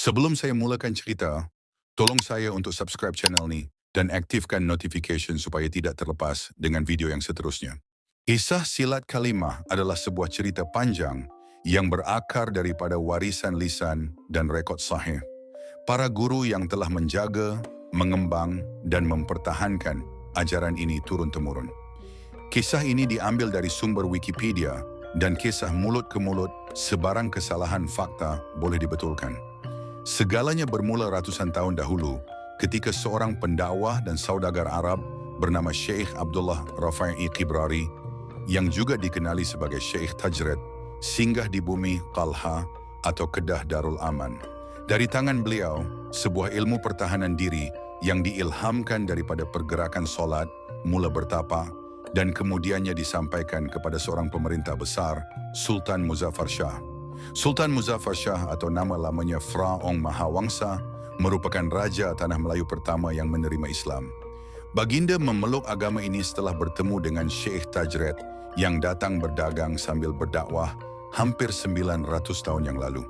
Sebelum saya mulakan cerita, tolong saya untuk subscribe channel ni dan aktifkan notification supaya tidak terlepas dengan video yang seterusnya. Kisah Silat Kalimah adalah sebuah cerita panjang yang berakar daripada warisan lisan dan rekod sahih. Para guru yang telah menjaga, mengembang, dan mempertahankan ajaran ini turun-temurun. Kisah ini diambil dari sumber Wikipedia dan kisah mulut ke mulut, sebarang kesalahan fakta boleh dibetulkan. Segalanya bermula ratusan tahun dahulu ketika seorang pendakwah dan saudagar Arab bernama Syekh Abdullah Rafa'i Qibrari yang juga dikenali sebagai Syekh Tajred singgah di bumi Qalha atau Kedah Darul Aman. Dari tangan beliau, sebuah ilmu pertahanan diri yang diilhamkan daripada pergerakan solat mula bertapa dan kemudiannya disampaikan kepada seorang pemerintah besar, Sultan Muzaffar Shah. Sultan Muzaffar Shah atau nama lamanya Phra Ong Mahawangsa merupakan raja tanah Melayu pertama yang menerima Islam. Baginda memeluk agama ini setelah bertemu dengan Syekh Tajred yang datang berdagang sambil berdakwah hampir 900 tahun yang lalu.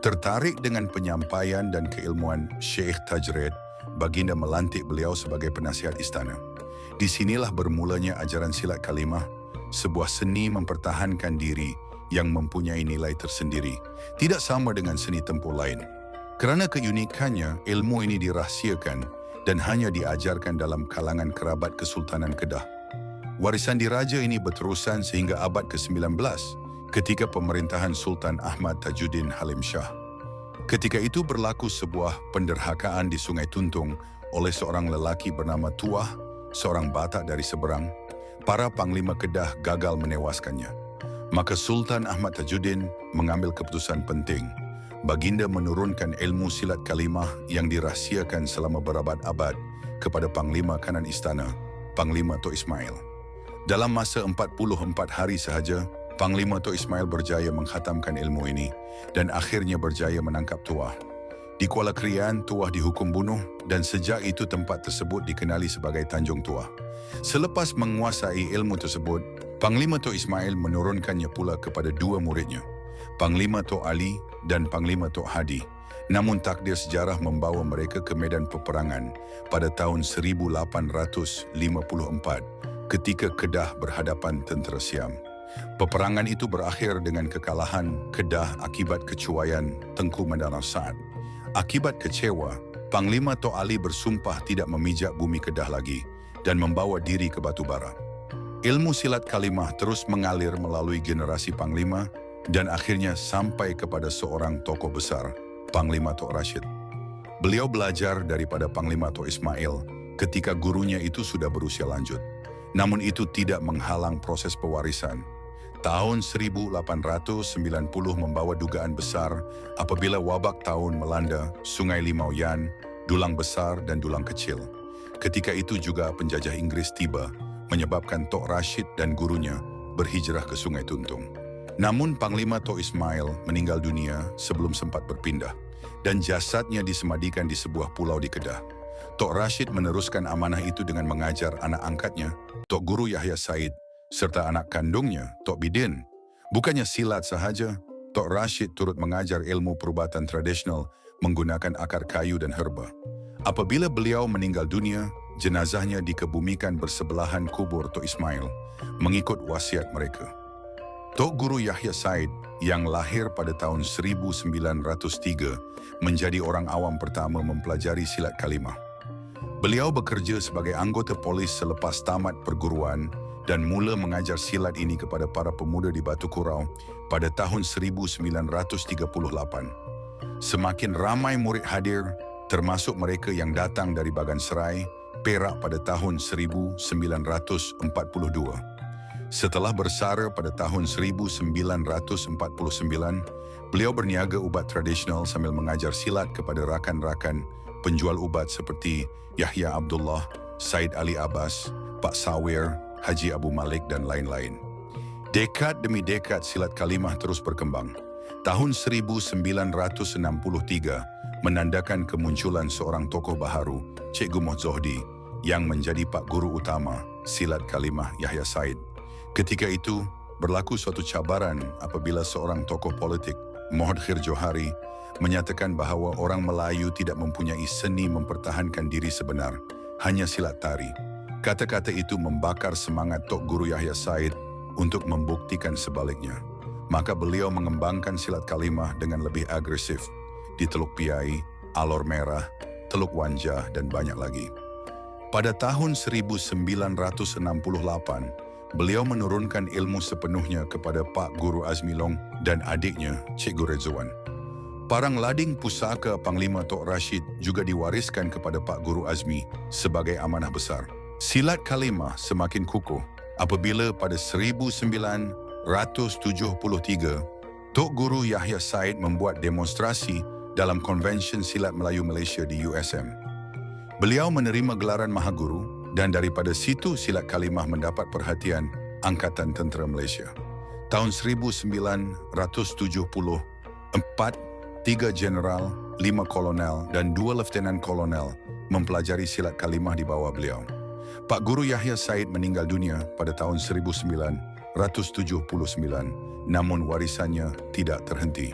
Tertarik dengan penyampaian dan keilmuan Syekh Tajred, Baginda melantik beliau sebagai penasihat istana. Disinilah bermulanya ajaran silat kalimah, sebuah seni mempertahankan diri yang mempunyai nilai tersendiri, tidak sama dengan seni tempur lain. Kerana keunikannya, ilmu ini dirahsiakan dan hanya diajarkan dalam kalangan kerabat Kesultanan Kedah. Warisan diraja ini berterusan sehingga abad ke-19 ketika pemerintahan Sultan Ahmad Tajuddin Halim Shah. Ketika itu berlaku sebuah penderhakaan di Sungai Tuntung oleh seorang lelaki bernama Tuah, seorang Batak dari seberang. Para panglima Kedah gagal menewaskannya. Maka Sultan Ahmad Tajuddin mengambil keputusan penting. Baginda menurunkan ilmu silat kalimah yang dirahsiakan selama berabad-abad kepada Panglima Kanan Istana, Panglima Tok Ismail. Dalam masa 44 hari sahaja, Panglima Tok Ismail berjaya menghatamkan ilmu ini dan akhirnya berjaya menangkap Tuah. Di Kuala Krian, Tuah dihukum bunuh dan sejak itu tempat tersebut dikenali sebagai Tanjung Tuah. Selepas menguasai ilmu tersebut, Panglima Tok Ismail menurunkannya pula kepada dua muridnya, Panglima Tok Ali dan Panglima Tok Hadi. Namun takdir sejarah membawa mereka ke medan peperangan pada tahun 1854 ketika Kedah berhadapan tentera Siam. Peperangan itu berakhir dengan kekalahan Kedah akibat kecuaian Tengku Mandanar Saad. Akibat kecewa, Panglima Tok Ali bersumpah tidak memijak bumi Kedah lagi dan membawa diri ke Batubara. Ilmu silat kalimah terus mengalir melalui generasi Panglima dan akhirnya sampai kepada seorang tokoh besar, Panglima Tok Rashid. Beliau belajar daripada Panglima Tok Ismail ketika gurunya itu sudah berusia lanjut. Namun itu tidak menghalang proses pewarisan. Tahun 1890 membawa dugaan besar apabila wabak tahun melanda Sungai Limau Yan, Dulang Besar dan Dulang Kecil. Ketika itu juga penjajah Inggris tiba, menyebabkan Tok Rashid dan gurunya berhijrah ke Sungai Tuntung. Namun Panglima Tok Ismail meninggal dunia sebelum sempat berpindah dan jasadnya disemadikan di sebuah pulau di Kedah. Tok Rashid meneruskan amanah itu dengan mengajar anak angkatnya, Tok Guru Yahya Said, serta anak kandungnya, Tok Bidin. Bukannya silat sahaja, Tok Rashid turut mengajar ilmu perubatan tradisional menggunakan akar kayu dan herba. Apabila beliau meninggal dunia, jenazahnya dikebumikan bersebelahan kubur Tok Ismail, mengikut wasiat mereka. Tok Guru Yahya Said yang lahir pada tahun 1903 menjadi orang awam pertama mempelajari silat kalimah. Beliau bekerja sebagai anggota polis selepas tamat perguruan dan mula mengajar silat ini kepada para pemuda di Batu Kurau pada tahun 1938. Semakin ramai murid hadir, termasuk mereka yang datang dari Bagan Serai, Perak pada tahun 1942. Setelah bersara pada tahun 1949, beliau berniaga ubat tradisional sambil mengajar silat kepada rakan-rakan penjual ubat seperti Yahya Abdullah, Said Ali Abbas, Pak Sawir, Haji Abu Malik dan lain-lain. Dekad demi dekad silat kalimah terus berkembang. Tahun 1963 menandakan kemunculan seorang tokoh baharu, Cikgu Mohd Zohdi, yang menjadi Pak Guru Utama silat kalimah Yahya Said. Ketika itu, berlaku suatu cabaran apabila seorang tokoh politik, Mohd Khir Johari, menyatakan bahawa orang Melayu tidak mempunyai seni mempertahankan diri sebenar, hanya silat tari. Kata-kata itu membakar semangat Tok Guru Yahya Said untuk membuktikan sebaliknya. Maka beliau mengembangkan silat kalimah dengan lebih agresif di Teluk Piai, Alor Merah, Teluk Wanja, dan banyak lagi. Pada tahun 1968, beliau menurunkan ilmu sepenuhnya kepada Pak Guru Azmi Long dan adiknya, Cikgu Rezwan. Parang lading pusaka Panglima Tok Rashid juga diwariskan kepada Pak Guru Azmi sebagai amanah besar. Silat kalimah semakin kukuh apabila pada 1973, Tok Guru Yahya Said membuat demonstrasi dalam Konvensyen Silat Melayu Malaysia di USM. Beliau menerima gelaran Mahaguru dan daripada situ silat kalimah mendapat perhatian Angkatan Tentera Malaysia. Tahun 1974, 3 jeneral, 5 kolonel dan 2 lieutenant kolonel mempelajari silat kalimah di bawah beliau. Pak Guru Yahya Said meninggal dunia pada tahun 1979, namun warisannya tidak terhenti.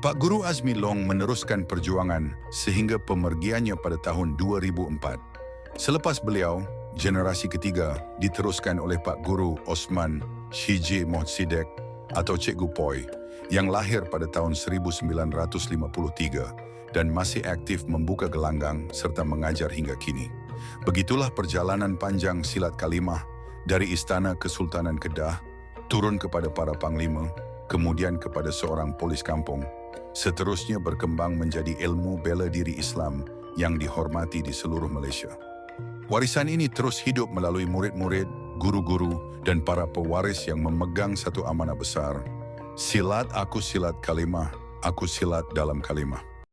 Pak Guru Azmi Long meneruskan perjuangan sehingga pemergiannya pada tahun 2004. Selepas beliau, generasi ketiga diteruskan oleh Pak Guru Osman Shiji Mohsidek atau Cikgu Poi yang lahir pada tahun 1953 dan masih aktif membuka gelanggang serta mengajar hingga kini. Begitulah perjalanan panjang silat kalimah dari Istana Kesultanan Kedah, turun kepada para panglima, kemudian kepada seorang polis kampung. Seterusnya berkembang menjadi ilmu bela diri Islam yang dihormati di seluruh Malaysia. Warisan ini terus hidup melalui murid-murid, guru-guru dan para pewaris yang memegang satu amanah besar. Silat aku silat kalimah, aku silat dalam kalimah.